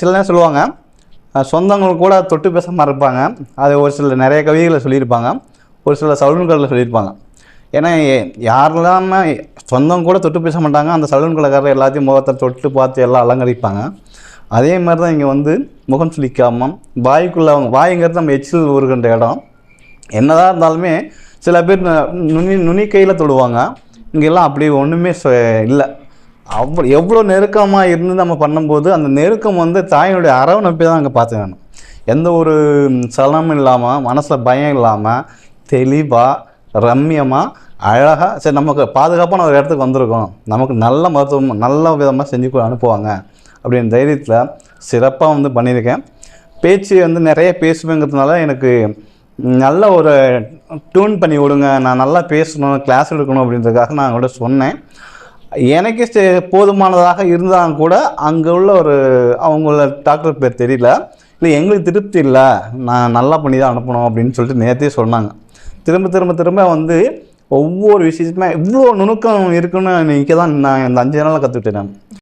சில நேரம் சொல்லுவாங்க, சொந்தங்கள் கூட தொட்டு பேசாமல் இருப்பாங்க. அது ஒரு சில நிறைய கவிதைகளை சொல்லியிருப்பாங்க, ஒரு சில சலூன்களில் சொல்லியிருப்பாங்க. ஏன்னா யாரெல்லாம் சொந்தம் கூட தொட்டு பேச மாட்டாங்க, அந்த சலூன் கடைக்காரர் எல்லாத்தையும் முகத்தை தொட்டு பார்த்து எல்லாம் அலங்கரிப்பாங்க. அதே மாதிரி தான் இங்கே வந்து முகம் சுளிக்காமல் வாய்க்குள்ளே வாய்ங்கிறது நம்ம எச்சில் ஊறுகின்ற இடம். என்னதான் இருந்தாலுமே சில பேர் நுனிக்கையில் தொடுவாங்க. இங்கெல்லாம் அப்படி ஒன்றுமே இல்லை. எவ்வளோ நெருக்கமாக இருந்து நம்ம பண்ணும்போது அந்த நெருக்கம் வந்து தாயினுடைய அரவணைப்பை தான் அங்கே பார்த்தேன் நான். எந்த ஒரு சலனமும் இல்லாமல், மனசில் பயம் இல்லாமல், தெளிவாக ரம்மியமாக அழகாக சரி நமக்கு பாதுகாப்பான ஒரு இடத்துக்கு வந்திருக்கோம், நமக்கு நல்ல மருத்துவம் நல்ல விதமாக செஞ்சு அனுப்புவாங்க அப்படின்னு தைரியத்தில் சிறப்பாக வந்து பண்ணியிருக்கேன். பேச்சு வந்து நிறைய பேசுவேங்கிறதுனால எனக்கு நல்ல ஒரு டியூன் பண்ணி விடுங்க, நான் நல்லா பேசணும், கிளாஸ் எடுக்கணும் அப்படின்றதுக்காக நான் கூட சொன்னேன். எனக்கு போதுமானதாக இருந்தாலும் கூட அங்கே உள்ள அவங்கள டாக்டர் பேர் தெரியல, இல்லை எங்களுக்கு திருப்தி இல்லை, நான் நல்லா பண்ணி தான் அனுப்பணும் அப்படின்னு சொல்லிட்டு நேற்றே சொன்னாங்க. திரும்ப திரும்ப திரும்ப வந்து ஒவ்வொரு விஷயத்துமே இவ்வளோ நுணுக்கம் இருக்குன்னு இன்றைக்கி தான் நான் இந்த 5 நாளில் கற்றுக்கிட்டேன். நான்